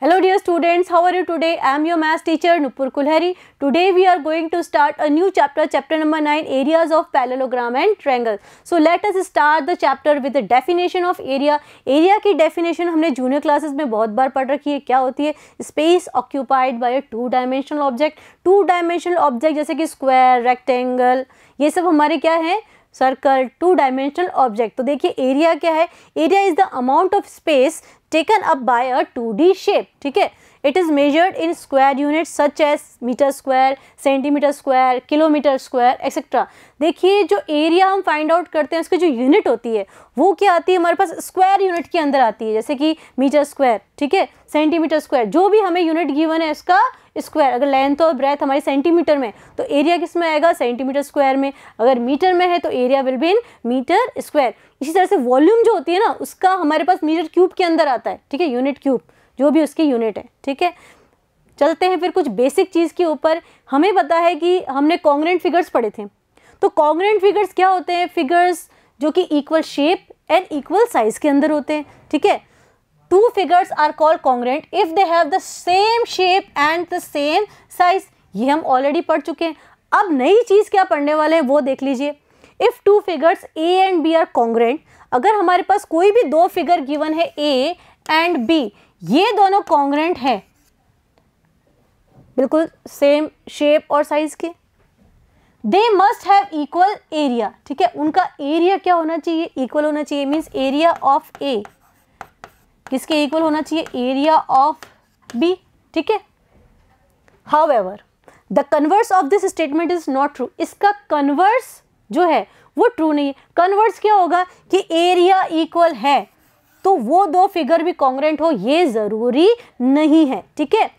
Hello dear students, how are you today? I am your maths teacher Nupur Kulhari. Today we are going to start a new chapter, chapter number 9, areas of parallelogram and triangle. So let us start the chapter with the definition of area. Area की definition हमने junior classes में बहुत बार पढ़ रखी है. क्या होती है? Space occupied by a two-dimensional object. Two-dimensional object जैसे कि square, rectangle, ये सब हमारे क्या है? Circle, two dimensional object. तो देखिए एरिया क्या है? Area is the amount of space taken up by a 2D shape. ठीक है, it is measured in square unit such as metre square, centimetre square, kilometre square etcetera. देखिए जो area हम find out करते हैं उसकी जो यूनिट होती है वो क्या आती है हमारे पास? स्क्वायर यूनिट के अंदर आती है, जैसे कि मीटर स्क्वायर, ठीक है, सेंटीमीटर स्क्वायर, जो भी हमें यूनिट गिवन है इसका स्क्वायर. अगर लेंथ और ब्रेथ हमारी सेंटीमीटर में तो एरिया किस में आएगा? सेंटीमीटर स्क्वायर में. अगर मीटर में है तो area will be in metre square. इसी तरह से वॉल्यूम जो होती है ना उसका हमारे पास मीटर क्यूब के अंदर आता है. ठीक है, यूनिट क्यूब जो भी उसकी यूनिट है. ठीक है, चलते हैं फिर कुछ बेसिक चीज़ के ऊपर. हमें पता है कि हमने कॉन्ग्रुएंट फिगर्स पढ़े थे. तो कॉन्ग्रुएंट फिगर्स क्या होते हैं? फिगर्स जो कि equal shape and equal size के अंदर होते हैं. ठीक है, two figures are called congruent if they have the same shape and the same size. ये हम ऑलरेडी पढ़ चुके हैं. अब नई चीज़ क्या पढ़ने वाले हैं वो देख लीजिए. If two figures A and B are congruent, अगर हमारे पास कोई भी दो फिगर गिवन है A and B, ये दोनों congruent है, बिल्कुल सेम शेप और साइज के, they must have equal area. ठीक है, उनका एरिया क्या होना चाहिए? इक्वल होना चाहिए. मीन्स एरिया ऑफ A किसके इक्वल होना चाहिए? Area of B. ठीक है, however the converse of this statement is not true. इसका कन्वर्स जो है वो ट्रू नहीं है. कन्वर्स क्या होगा कि एरिया इक्वल है तो वो दो फिगर भी कॉन्ग्रुएंट हो ये जरूरी नहीं है. ठीक है,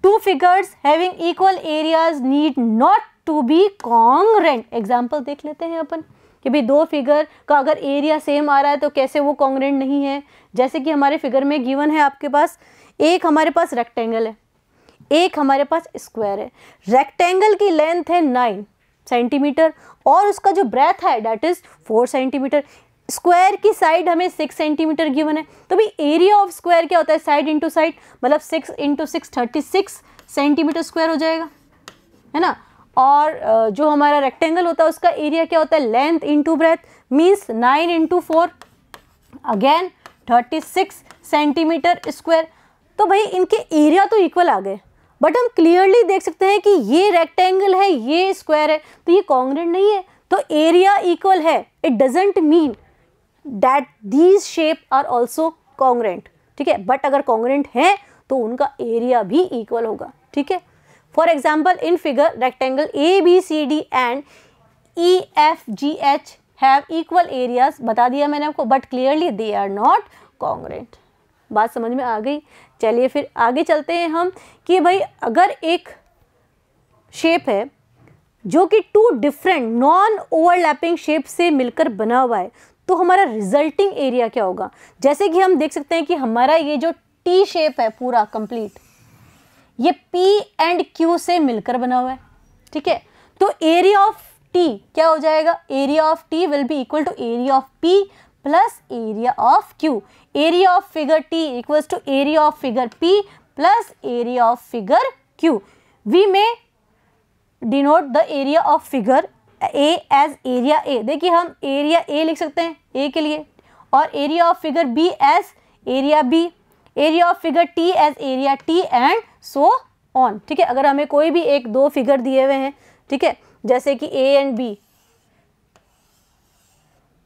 two figures having equal areas need not to be congruent. Example देख लेते हैं अपन कि भाई दो फिगर का अगर एरिया सेम आ रहा है तो कैसे वो कॉन्ग्रुएंट नहीं है. जैसे कि हमारे फिगर में गिवन है आपके पास, एक हमारे पास रेक्टेंगल है, एक हमारे पास स्क्वायर है. रेक्टेंगल की लेंथ है 9 सेंटीमीटर और उसका जो ब्रेथ है डेट इज 4 सेंटीमीटर. स्क्वायर की साइड हमें 6 सेंटीमीटर गिवन है. तो भाई एरिया ऑफ स्क्वायर क्या होता है? साइड इंटू साइड, मतलब 6 इंटू 6 36 सेंटीमीटर स्क्वायर हो जाएगा, है ना. और जो हमारा रेक्टेंगल होता है उसका एरिया क्या होता है? Length into breadth, means 9 into 4 again 36 centimetre square. तो भाई इनके एरिया तो इक्वल आ गए, बट हम क्लियरली देख सकते हैं कि ये रेक्टेंगल है ये स्क्वायर है तो ये कॉन्ग्रुएंट नहीं है. तो एरिया इक्वल है, it doesn't mean that these shape are also congruent. ठीक है, बट अगर कॉन्ग्रुएंट है तो उनका एरिया भी इक्वल होगा. ठीक है, for example in figure rectangle ABCD and EFGH have equal areas. बता दिया मैंने आपको, but clearly they are not congruent. बात समझ में आ गई? चलिए फिर आगे चलते हैं हम कि भाई अगर एक शेप है जो कि two different non overlapping shape से मिलकर बना हुआ है तो हमारा रिजल्टिंग एरिया क्या होगा? जैसे कि हम देख सकते हैं कि हमारा ये जो टी शेप है पूरा कंप्लीट, ये P एंड Q से मिलकर बना हुआ है. ठीक है, तो एरिया ऑफ T क्या हो जाएगा? Area of T will be equal to area of P plus area of Q. Area of figure T equals to area of figure P plus area of figure Q. We may denote the area of figure A as area A. देखिए हम area A लिख सकते हैं A के लिए, और area of figure B as area B, area of figure T as area T and so on. ठीक है, अगर हमें कोई भी एक दो फिगर दिए हुए हैं, ठीक है, जैसे कि A एंड B,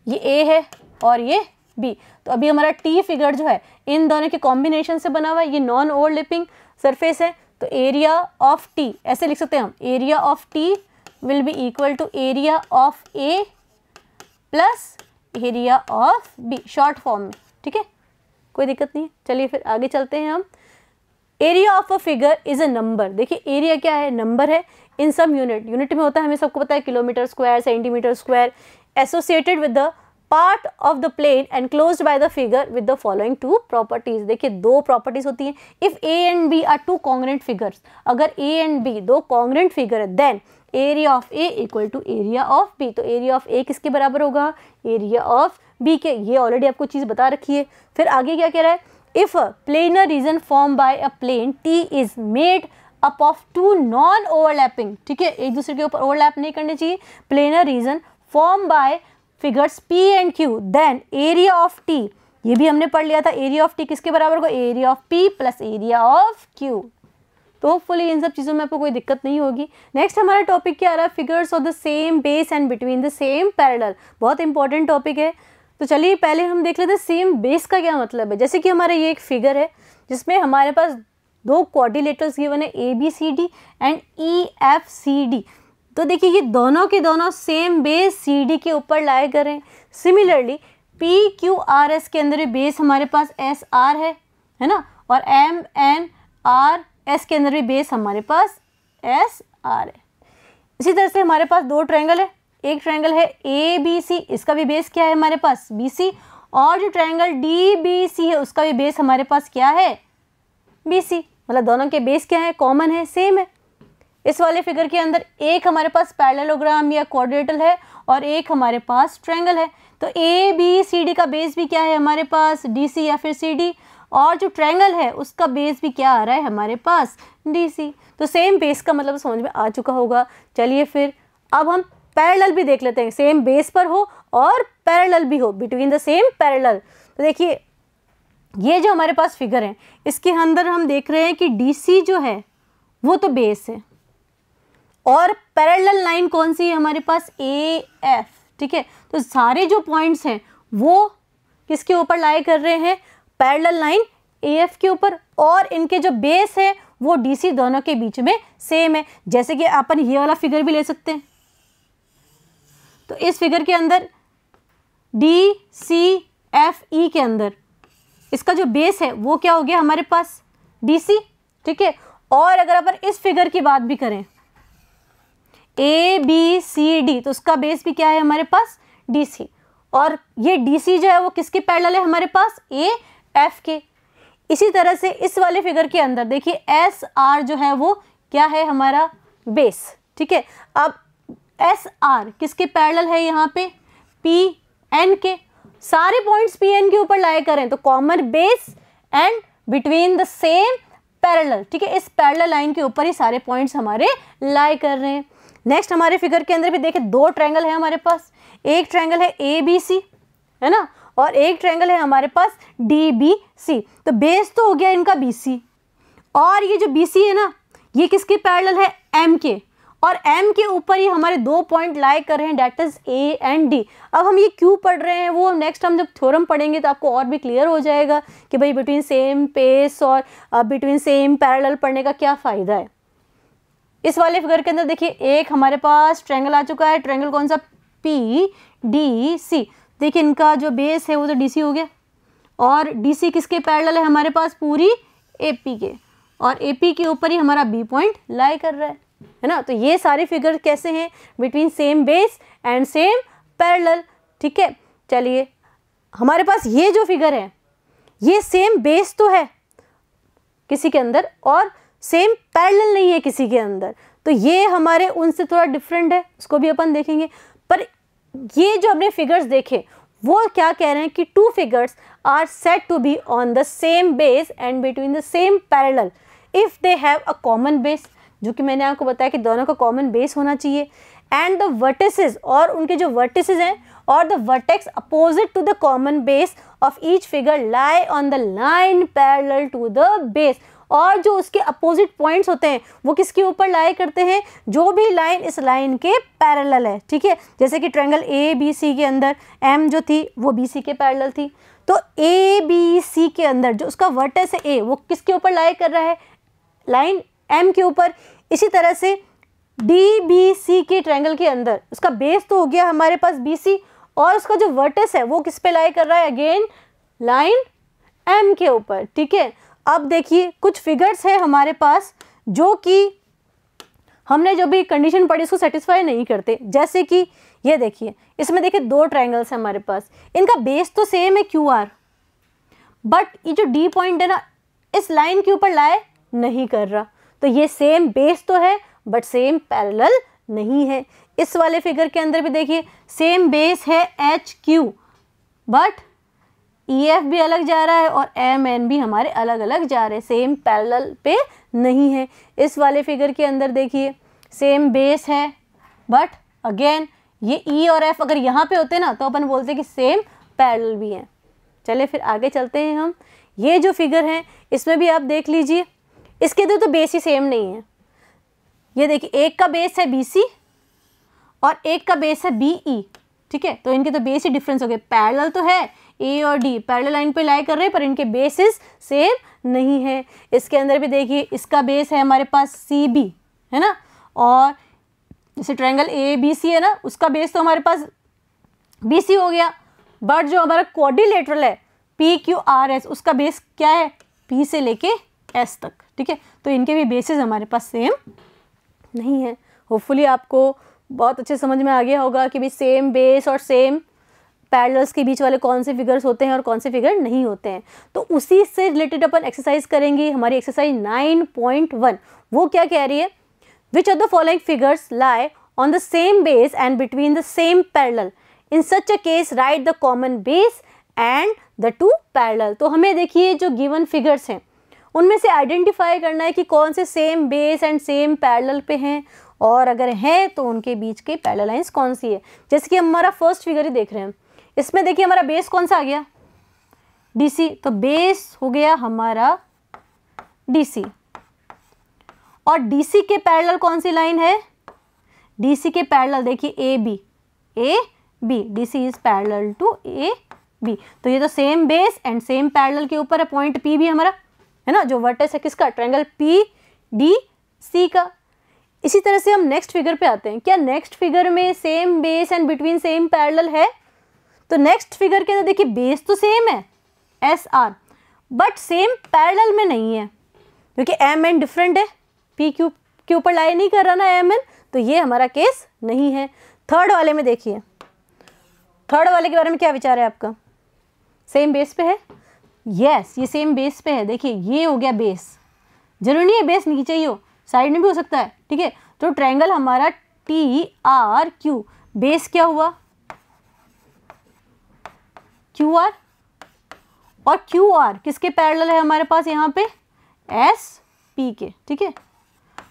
ये A है और ये B, तो अभी हमारा T फिगर जो है इन दोनों के कॉम्बिनेशन से बना हुआ है. ये नॉन ओवरलैपिंग सरफेस है तो एरिया ऑफ T ऐसे लिख सकते हैं हम, area of T will be equal to area of A plus area of B short form में. ठीक है, कोई दिक्कत नहीं है. चलिए फिर आगे चलते हैं हम. Area of a figure is a number. देखिए एरिया क्या है? नंबर है इन सम यूनिट. यूनिट में होता है, हमें सबको पता है, kilometre square, centimetre square, associated with the part of the plane enclosed by the figure with the following two properties. देखिए दो प्रॉपर्टीज होती हैं. If A and B are two congruent figures, अगर A एंड B दो congruent figure है then area of A equal to area of B. तो area of A किसके बराबर होगा? एरिया ऑफ B के. ये ऑलरेडी आपको चीज़ बता रखी है. फिर आगे क्या कह रहा है? If a planar region form by a plane T is made up of two non overlapping, ठीक है, एक दूसरे के ऊपर ओवरलैप नहीं करने चाहिए, planar region form by figures P and Q, then area of T, ये भी हमने पढ़ लिया था, एरिया ऑफ T किसके बराबर होगा, area of P plus area of Q। तो होपफुली इन सब चीज़ों में आपको कोई दिक्कत नहीं होगी। नेक्स्ट हमारा टॉपिक क्या आ रहा है, figures of the same base and between the same parallel, बहुत इंपॉर्टेंट टॉपिक है। तो चलिए पहले हम देख लेते हैं सेम बेस का क्या मतलब है। जैसे कि हमारा ये एक फिगर है जिसमें हमारे पास दो क्वाड्रिलेटरल्स गिवन है ABCD एंड EFCD। तो देखिए ये दोनों के दोनों सेम बेस CD के ऊपर लाए कर रहे हैं। सिमिलरली PQRS के अंदर भी बेस हमारे पास SR है ना, और MNRS के अंदर भी बेस हमारे पास SR है। इसी तरह से हमारे पास दो ट्रायंगल है, एक ट्रायंगल है ABC, इसका भी बेस क्या है हमारे पास BC, और जो ट्रायंगल DBC है उसका भी बेस हमारे पास क्या है BC, मतलब दोनों के बेस क्या है, कॉमन है, सेम है। इस वाले फिगर के अंदर एक हमारे पास पैरेललोग्राम या क्वाड्रिलेटरल है और एक हमारे पास ट्रायंगल है। तो ABCD का बेस भी क्या है हमारे पास DC या फिर CD, और जो ट्रायंगल है उसका बेस भी क्या आ रहा है हमारे पास DC। तो सेम बेस का मतलब समझ में आ चुका होगा। चलिए फिर अब हम पैरेलल भी देख लेते हैं, सेम बेस पर हो और पैरेलल भी हो, बिटवीन द सेम पैरेलल। तो देखिए ये जो हमारे पास फिगर है इसके अंदर हम देख रहे हैं कि DC जो है वो तो बेस है, और पैरेलल लाइन कौन सी है हमारे पास AF, ठीक है। तो सारे जो पॉइंट्स हैं वो किसके ऊपर लाई कर रहे हैं, पैरेलल लाइन AF के ऊपर, और इनके जो बेस है वो DC दोनों के बीच में सेम है। जैसे कि अपन ये वाला फिगर भी ले सकते हैं। तो इस फिगर के अंदर DCFE के अंदर इसका जो बेस है वो क्या हो गया हमारे पास DC, ठीक है। और अगर अपन इस फिगर की बात भी करें ABCD, तो उसका बेस भी क्या है हमारे पास DC, और ये DC जो है वो किसके पैरेलल है हमारे पास AF के। इसी तरह से इस वाले फिगर के अंदर देखिए SR जो है वो क्या है हमारा बेस, ठीक है। अब SR किसके पैरेलल है यहाँ पे PN के, सारे पॉइंट्स PN के ऊपर लाए करें तो common base and between the same parallel, ठीक है। इस पैरेलल लाइन के ऊपर ही सारे पॉइंट्स हमारे लाई कर रहे हैं। नेक्स्ट हमारे फिगर के अंदर भी देखिए दो ट्रायंगल है हमारे पास, एक ट्रायंगल है ABC है ना, और एक ट्रायंगल है हमारे पास DBC। तो बेस तो हो गया इनका BC, और ये जो BC है ना ये किसके पैरेलल है M के, और M के ऊपर ही हमारे दो पॉइंट लाई कर रहे हैं, that is A and D। अब हम ये क्यों पढ़ रहे हैं वो नेक्स्ट हम जब थ्योरम पढ़ेंगे तो आपको और भी क्लियर हो जाएगा कि भाई बिटवीन सेम बेस और बिटवीन सेम पैरेलल पढ़ने का क्या फ़ायदा है। इस वाले फिगर के अंदर देखिए एक हमारे पास ट्रायंगल आ चुका है, ट्रायंगल कौन सा PDC। देखिए इनका जो बेस है वो तो DC हो गया, और DC किसके पैरेलल है हमारे पास पूरी AP के, और AP के ऊपर ही हमारा B पॉइंट लाई कर रहा है ना। तो ये सारे फिगर कैसे हैं, between same base and same parallel, ठीक है। चलिए हमारे पास ये जो फिगर है ये सेम बेस तो है किसी के अंदर और सेम पैरेलल नहीं है किसी के अंदर, तो ये हमारे उनसे थोड़ा डिफरेंट है, उसको भी अपन देखेंगे। पर ये जो हमने फिगर्स देखे वो क्या कह रहे हैं कि two figures are said to be on the same base and between the same parallel if they have a common base, जो कि मैंने आपको बताया कि दोनों का कॉमन बेस होना चाहिए, एंड द वर्टिसेस, और उनके जो वर्टिसेस हैं और the vertex opposite to the common base of each figure lie on the line parallel to the base, और जो उसके अपोजिट पॉइंट्स होते हैं वो किसके ऊपर लाई करते हैं, जो भी लाइन इस लाइन के पैरेलल है, ठीक है। जैसे कि ट्रायंगल ABC के अंदर M जो थी वो BC के पैरेलल थी, तो ABC के अंदर जो उसका वर्टेक्स है A वो किसके ऊपर लाई कर रहा है, लाइन M के ऊपर। इसी तरह से DBC के ट्रायंगल के अंदर उसका बेस तो हो गया हमारे पास BC, और उसका जो वर्टेक्स है वो किस पे लाई कर रहा है, अगेन लाइन M के ऊपर, ठीक है। अब देखिए कुछ फिगर्स है हमारे पास जो कि हमने जो भी कंडीशन पढ़ी उसको सेटिस्फाई नहीं करते। जैसे कि ये देखिए इसमें देखिए दो ट्रायंगल्स हैं हमारे पास, इनका बेस तो सेम है QR, बट ये जो D पॉइंट है ना इस लाइन के ऊपर लाई नहीं कर रहा, तो ये सेम बेस तो है बट सेम पैरेलल नहीं है। इस वाले फिगर के अंदर भी देखिए सेम बेस है HQ, बट EF भी अलग जा रहा है और MN भी हमारे अलग अलग जा रहे हैं, सेम पैरेलल पे नहीं है। इस वाले फिगर के अंदर देखिए सेम बेस है, बट अगेन ये E और F अगर यहाँ पे होते ना तो अपन बोलते कि सेम पैरेलल भी हैं। चलिए फिर आगे चलते हैं हम। ये जो फिगर है इसमें भी आप देख लीजिए, इसके तो बेस ही सेम नहीं है। ये देखिए एक का बेस है BC और एक का बेस है BE, ठीक है, तो इनके तो बेस ही डिफरेंस हो गए। पैरेलल तो है, A और D पैरेलल लाइन पे लाई कर रहे हैं, पर इनके बेसिस सेम नहीं है। इसके अंदर भी देखिए इसका बेस है हमारे पास CB, है ना, और जैसे ट्रायंगल ABC है ना, उसका बेस तो हमारे पास BC हो गया, बट जो हमारा क्वाड्रिलेटरल है PQRS उसका बेस क्या है, P से लेके S तक, ठीक है, तो इनके भी बेसिस हमारे पास सेम नहीं है। होपफुली आपको बहुत अच्छे समझ में आ गया होगा कि भाई सेम बेस और सेम पैरेलल्स के बीच वाले कौन से फिगर्स होते हैं और कौन से फिगर नहीं होते हैं। तो उसी से रिलेटेड अपन एक्सरसाइज करेंगे। हमारी एक्सरसाइज 9.1 वो क्या कह रही है, which of the following figures lie on the same base and between the same parallel, in such a case right the common base and the two parallel. तो हमें देखिए जो गिवन फिगर्स हैं उनमें से आइडेंटिफाई करना है कि कौन से same base and same parallel पे हैं, और अगर है तो उनके बीच के पैरेलल लाइंस कौन सी है। जैसे कि हमारा फर्स्ट फिगर ही देख रहे हैं, इसमें देखिए हमारा बेस कौन सा आ गया, DC, तो बेस हो गया हमारा DC, और DC के पैरेलल कौन सी लाइन है, DC के पैरेलल देखिए AB, DC is parallel to AB, तो ये तो same base and same parallel के ऊपर है। पॉइंट P भी हमारा है ना, जो वर्टेक्स है किसका, ट्रायंगल PDC का। इसी तरह से हम नेक्स्ट फिगर पे आते हैं। क्या नेक्स्ट फिगर में same base and between same parallel है, तो नेक्स्ट फिगर के अंदर देखिए बेस तो सेम है SR, बट सेम पैरेलल में नहीं है, क्योंकि MN डिफरेंट है, PQ के ऊपर लाई नहीं कर रहा ना MN, तो ये हमारा केस नहीं है। थर्ड वाले में देखिए, थर्ड वाले के बारे में क्या विचार है आपका, सेम बेस पे है, यस ये सेम बेस पे है। देखिए ये हो गया बेस, जरूरी नहीं है बेस नीचे ही हो, साइड में भी हो सकता है, ठीक है। तो ट्रायंगल हमारा TRQ, बेस क्या हुआ QR, और QR किसके पैरेलल है हमारे पास यहाँ पे, SP के, ठीक है,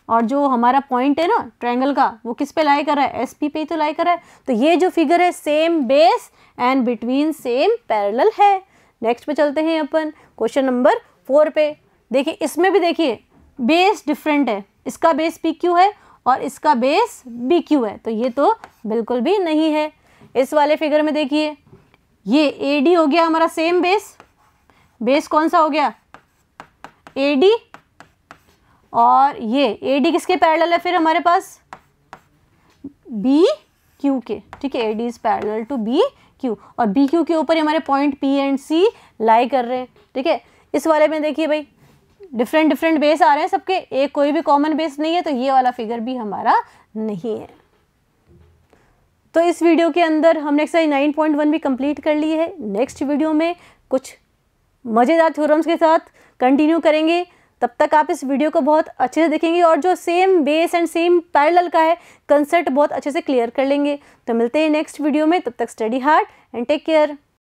और जो हमारा पॉइंट है ना ट्रायंगल का वो किस पे लाई कर रहा है, SP पे ही तो लाई कर रहा है। तो ये जो फिगर है same base and between same parallel है। नेक्स्ट पे चलते हैं अपन क्वेश्चन नंबर 4 पे। देखिए इसमें भी देखिए बेस डिफरेंट है, इसका बेस PQ है और इसका बेस BQ है, तो ये तो बिल्कुल भी नहीं है। इस वाले फिगर में देखिए ये AD हो गया हमारा सेम बेस, बेस कौन सा हो गया AD, और ये AD किसके पैरेलल है फिर हमारे पास BQ के, ठीक है, AD is parallel to BQ, और BQ के ऊपर हमारे point P and C lie कर रहे हैं, ठीक है। इस वाले में देखिए भाई डिफरेंट बेस आ रहे हैं सबके, एक कोई भी कॉमन बेस नहीं है, तो ये वाला फिगर भी हमारा नहीं है। तो इस वीडियो के अंदर हमने एक्सरसाइज 9.1 भी कंप्लीट कर ली है। नेक्स्ट वीडियो में कुछ मज़ेदार थ्योरम्स के साथ कंटिन्यू करेंगे। तब तक आप इस वीडियो को बहुत अच्छे से देखेंगे और जो same base and same parallel का है कंसेप्ट बहुत अच्छे से क्लियर कर लेंगे। तो मिलते हैं नेक्स्ट वीडियो में, तब तक study hard and take care.